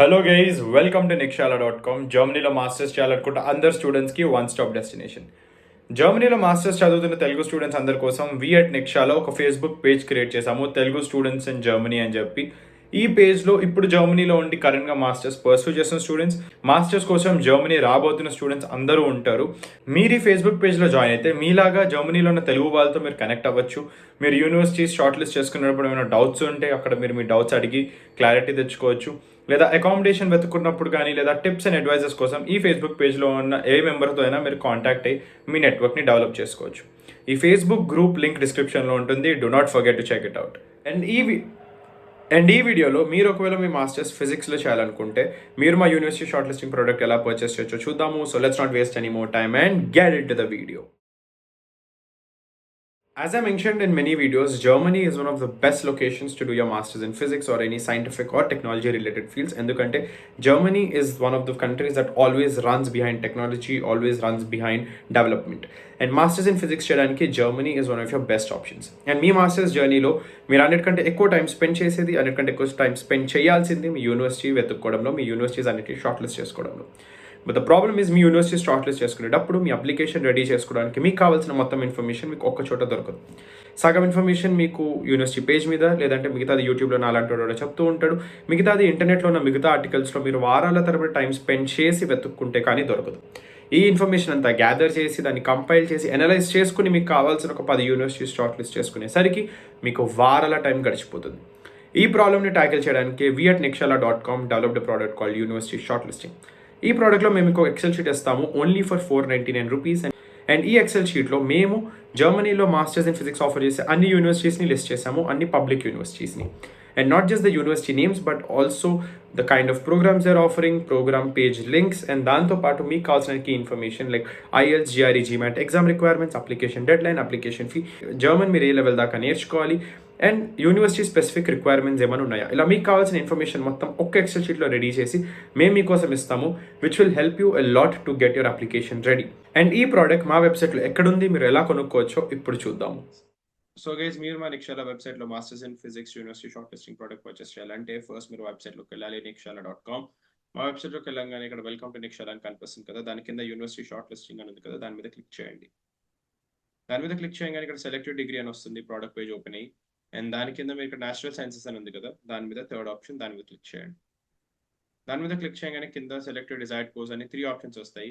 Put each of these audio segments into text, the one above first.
Hello guys, welcome to nikshala.com. జర్మనీలో masters చేయాలనుకుంటే అందరు స్టూడెంట్స్కి వన్ స్టాప్ డెస్టినేషన్. జర్మనీలో మాస్టర్స్ చదువుతున్న తెలుగు స్టూడెంట్స్ అందరి కోసం వి అట్ నిక్షాలో ఒక ఫేస్బుక్ పేజ్ క్రియేట్ చేశాము, తెలుగు స్టూడెంట్స్ ఇన్ జర్మనీ అని చెప్పి. ఈ పేజ్లో ఇప్పుడు జర్మనీలో ఉండి కరెంట్గా మాస్టర్స్ పర్సూ చేస్తున్న స్టూడెంట్స్, మాస్టర్స్ కోసం జర్మనీ రాబోతున్న స్టూడెంట్స్ అందరూ ఉంటారు. మీరు ఈ ఫేస్బుక్ పేజ్లో జాయిన్ అయితే మీలాగా జర్మనీలో ఉన్న తెలుగు వాళ్ళతో మీరు కనెక్ట్ అవ్వచ్చు. మీరు యూనివర్సిటీస్ షార్ట్ లిస్ట్ చేసుకున్నప్పుడు ఏమైనా డౌట్స్ ఉంటే అక్కడ మీరు మీ డౌట్స్ అడిగి క్లారిటీ తెచ్చుకోవచ్చు. లేదా అకామిడేషన్ వెతుకున్నప్పుడు కానీ లేదా టిప్స్ అండ్ అడ్వైజెస్ కోసం ఈ ఫేస్బుక్ పేజ్లో ఉన్న ఏ మెంబర్తో అయినా మీరు కాంటాక్ట్ అయ్యి మీ నెట్వర్క్ని డెవలప్ చేసుకోవచ్చు. ఈ ఫేస్బుక్ గ్రూప్ లింక్ డిస్క్రిప్షన్లో ఉంటుంది. Do not forget to check it out. And ఈ వీడియోలో మీరు ఒకవేళ మీ మాస్టర్స్ ఫిజిక్స్లో చేయాలనుకుంటే మీరు మా యూనివర్సిటీ షార్ట్ లిస్టింగ్ ప్రోడక్ట్ ఎలా పర్చేస్ చేయొచ్చో చూద్దాము. So let's not waste any more time and get in to the video. As I mentioned in many videos, Germany is one of the best locations to do your masters in physics or any scientific or technology related fields. Endukante Germany is one of the countries that always runs behind technology, always runs behind development. And masters in physics cheyadaniki Germany is one of your best options. And me masters journey lo meer annittkante ekko time spend chesedi, annittkante ekko time spend cheyalsindi me university వెతుక్కోవడంలో, me universities అన్నిటి short list చేసుకోవడంలో. But the problem is me university short list చేసుకునేటప్పుడు మీ application ready చేసుకోవడానికి మీకు కావాల్సిన మొత్తం information మీకు ఒక్క చోట దొరకదు. సగం ఇన్ఫర్మేషన్ మీకు యూనివర్సిటీ పేజ్ మీద, లేదంటే మిగతాది యూట్యూబ్లో అలాంటి వాడు చెప్తూ ఉంటాడు, మిగతాది ఇంటర్నెట్లో ఉన్న మిగతా ఆర్టికల్స్లో మీరు వారాల తరబడి టైం స్పెండ్ చేసి వెతుక్కుంటే కానీ దొరకదు. ఈ ఇన్ఫర్మేషన్ అంతా గ్యాదర్ చేసి దాన్ని కంపైల్ చేసి అనలైజ్ చేసుకుని మీకు కావాల్సిన ఒక 10 యూనివర్సిటీస్ షార్ట్ లిస్ట్ చేసుకునేసరికి మీకు వారాల టైం గడిచిపోతుంది. ఈ ప్రాబ్లమ్ని ట్యాకిల్ చేయడానికి we at nikshala.com developed product called university shortlisting. ఈ ప్రోడక్ట్లో మేము ఇంకో ఎక్సెల్ షీట్ ఇస్తాము ఓన్లీ ఫర్ ₹499. అండ్ ఈ ఎక్సెల్ షీట్లో మేము జర్మనీలో మాస్టర్స్ ఇన్ ఫిజిక్స్ ఆఫర్ చేసే అన్ని యూనివర్సిటీస్ని లిస్ట్ చేసాము, అన్ని పబ్లిక్ యూనివర్సిటీస్ని. And not just the university names but also the kind of programmes are offering, programme page links, and దాంతోపాటు మీకు కావాల్సిన key information like IELTS, GRE, GMAT exam requirements, application deadline, application fee, German మీరు ఏ level దాకా నేర్చుకోవాలి, and university specific requirements ఏమైనా ఉన్నాయా, ఇలా మీకు కావాల్సిన ఇన్ఫర్మేషన్ మొత్తం ఒక్క ఎక్సెల్ షీట్లో రెడీ చేసి మేము మీకోసం ఇస్తాము, which will help you a lot to get your application ready. And ఈ ప్రోడక్ట్ మా వెబ్సైట్లో ఎక్కడుంది, మీరు ఎలా కొనుక్కోవచ్చో ఇప్పుడు చూద్దాము. సో గైస్, మీరు మా నిక్షాల వెబ్సైట్లో masters in physics university short listing product purchase చేయాలంటే ఫస్ట్ మీరు వెబ్సైట్లోకి వెళ్ళాలి, nikshala.com. మా వెబ్సైట్లోకి వెళ్ళగానే ఇక్కడ వెల్కమ్ టు నిక్షాల అని కనిపిస్తుంది కదా, దాని కింద యూనివర్సిటీ షార్ట్ లిస్టింగ్ అని ఉంది కదా, దాని మీద క్లిక్ చేయండి. దాని మీద క్లిక్ చేయగానే ఇక్కడ సెలెక్టెడ్ డిగ్రీ అని వస్తుంది, ప్రోడక్ట్ పేజ్ ఓపెన్ అయ్యి. అండ్ దాని కింద మీరు ఇక్కడ నేచురల్ సైన్సెస్ అని ఉంది కదా, దాని మీద థర్డ్ ఆప్షన్, దాని మీద క్లిక్ చేయండి. దాని మీద క్లిక్ చేయగానే కింద సెలెక్టెడ్ డిజైర్డ్ కోర్స్ అని 3 ఆప్షన్స్ వస్తాయి.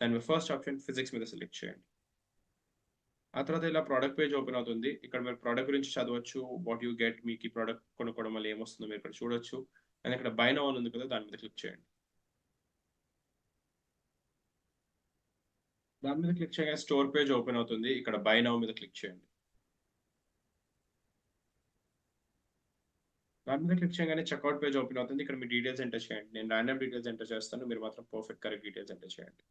దాని మీద ఫస్ట్ ఆప్షన్ ఫిజిక్స్ మీద సెలెక్ట్ చేయండి. ఆ తర్వాత ఇలా ప్రోడక్ట్ పేజ్ ఓపెన్ అవుతుంది. ఇక్కడ మీరు ప్రోడక్ట్ గురించి చదవచ్చు, వాట్ యూ గెట్, మీకు ఈ ప్రోడక్ట్ కొనుక్కోవడం వల్ల ఏమొస్తుందో మీరు ఇక్కడ చూడొచ్చు. అండ్ ఇక్కడ బై నౌ అని ఉంది కదా, దాని మీద క్లిక్ చేయండి. దాని మీద క్లిక్ చేయగానే స్టోర్ పేజ్ ఓపెన్ అవుతుంది. ఇక్కడ బై నౌ మీద క్లిక్ చేయండి. దాని మీద క్లిక్ చేయగానే చెక్అవుట్ పేజ్ ఓపెన్ అవుతుంది. ఇక్కడ మీ డీటెయిల్స్ ఎంటర్ చేయండి. నేను ర్యాండమ్ డీటెయిల్స్ ఎంటర్ చేస్తాను, మీరు మాత్రం పర్ఫెక్ట్ కరెక్ట్ డీటెయిల్స్ ఎంటర్ చేయండి.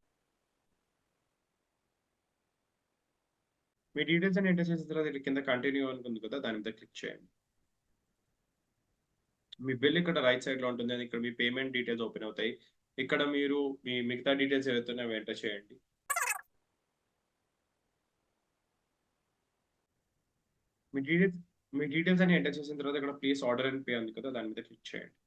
మీ డీటెయిల్స్ అని ఎంటర్ చేసిన తర్వాత కింద కంటిన్యూ అనుకుంది కదా, దాని మీద క్లిక్ చేయండి. మీ బిల్ ఇక్కడ రైట్ సైడ్ లో ఉంటుంది. ఇక్కడ మీ పేమెంట్ డీటెయిల్స్ ఓపెన్ అవుతాయి. ఇక్కడ మీరు మీ మిగతా డీటెయిల్స్ ఏవైతే అవి ఎంటర్ చేయండి. మీ డీటెయిల్స్ అని ఎంటర్ చేసిన తర్వాత ఇక్కడ ప్లీజ్ ఆర్డర్ అండ్ పే ఉంది కదా, దాని మీద క్లిక్ చేయండి.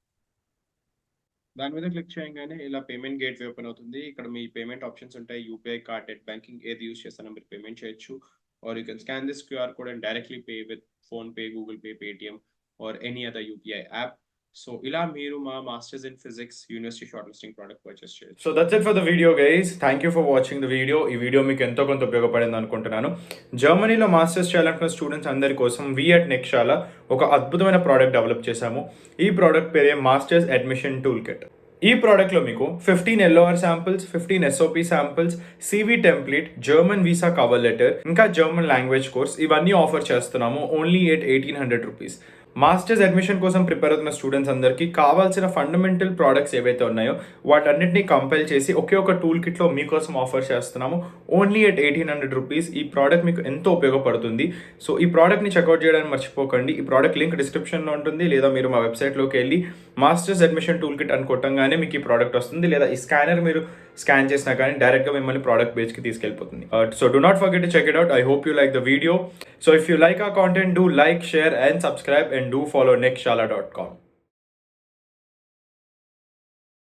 దాని మీద క్లిక్ చేయగానే ఇలా పేమెంట్ గేట్వే ఓపెన్ అవుతుంది. ఇక్కడ మీ పేమెంట్ ఆప్షన్స్ ఉంటాయి, యూపీఐ, కార్డ్, నెట్ బ్యాంకింగ్, ఏది యూస్ చేస్తానో మీరు పేమెంట్ చేయొచ్చు. or you can scan this QR code and directly pay with PhonePe, Google Pay, Paytm or any other UPI app. So ila meeru ma masters in physics university shortlisting product purchase cheyachu. So that's it for the video guys. Thank you for watching the video. Ee video meeku ento konta upayogapadindi anukuntunnanu. Germany lo masters cheyalanటున్న students అందరి కోసం వి at నిక్షాల ఒక అద్భుతమైన product develop చేశాము. ఈ product పేరే masters admission tool kit. ఈ ప్రోడక్ట్లో మీకు 15 LOR samples, 15 SOP samples, CV template, German visa cover letter, ఇంకా జర్మన్ లాంగ్వేజ్ కోర్స్ ఇవన్నీ ఆఫర్ చేస్తున్నాము ఓన్లీ ఎట్ ₹1,800. మాస్టర్స్ అడ్మిషన్ కోసం ప్రిపేర్ అవుతున్న స్టూడెంట్స్ అందరికీ కావాల్సిన ఫండమెంటల్ ప్రోడక్ట్స్ ఏవైతే ఉన్నాయో వాటన్నిటిని కంపైల్ చేసి ఒకే ఒక టూల్ కిట్లో మీకోసం ఆఫర్ చేస్తున్నాము ఓన్లీ ఎట్ ₹1,800. ఈ ప్రోడక్ట్ మీకు ఎంతో ఉపయోగపడుతుంది. సో ఈ ప్రోడక్ట్ని చెక్అవుట్ చేయడానికి మర్చిపోకండి. ఈ ప్రోడక్ట్ లింక్ డిస్క్రిప్షన్లో ఉంటుంది, లేదా మీరు మా వెబ్సైట్లోకి వెళ్ళి మాస్టర్స్ అడ్మిషన్ టూల్ కిట్ అని కొట్టంగానే మీకు ఈ ప్రోడక్ట్ వస్తుంది, లేదా ఈ స్కానర్ మీరు స్కాన్ చేసినా కానీ డైరెక్ట్గా మిమ్మల్ని ప్రోడక్ట్ పేజ్కి తీసుకెళ్ళిపోతుంది. So do not forget to check it out. I hope you like the video. So if you like our content, do like, share and subscribe and do follow nikshala.com.